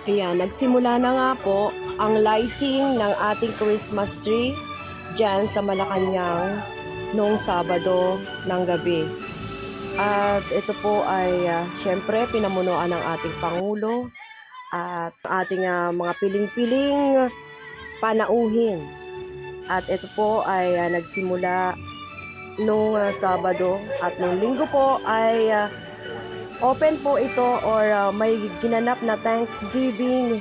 Ayan, nagsimula na nga po ang lighting ng ating Christmas tree dyan sa Malacanang noong Sabado ng gabi. At ito po ay syempre pinamunuan ng ating Pangulo at ating mga piling-piling panauhin. At ito po ay nagsimula nung Sabado at nung Linggo po ay open po ito or may ginanap na Thanksgiving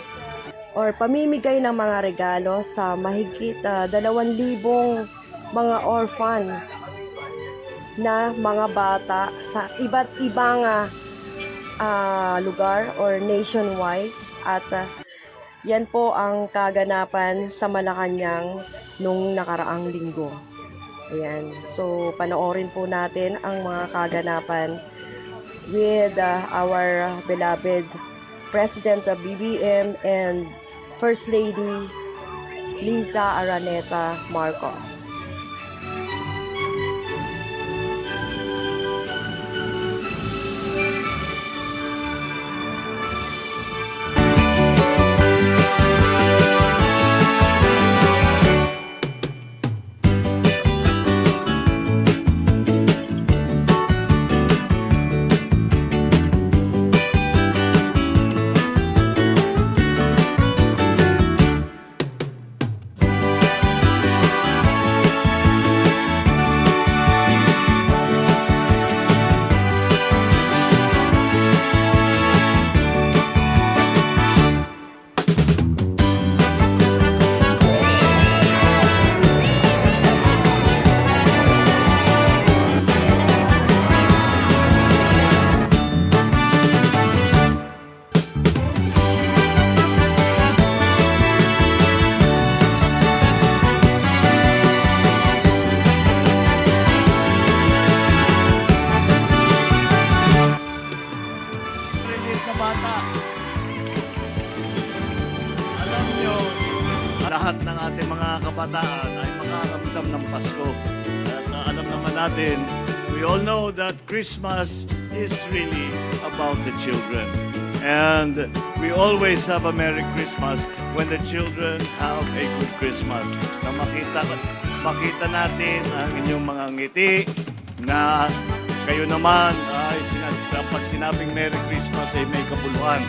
or pamimigay ng mga regalo sa mahigit 2,000 mga orphan na mga bata sa iba't ibang lugar or nationwide. At yan po ang kaganapan sa Malacanang nung nakaraang linggo. Ayan. So, panoorin po natin ang mga kaganapan with our beloved President of BBM and First Lady Liza Araneta Marcos. Alam nyo, lahat ng ating mga kabataan ay makaramdam ng Pasko. At alam naman natin, we all know that Christmas is really about the children. And we always have a Merry Christmas when the children have a good Christmas. Na makita natin ang inyong mga ngiti na kayo naman ay pag sinabing Merry Christmas ay may kabuluhan.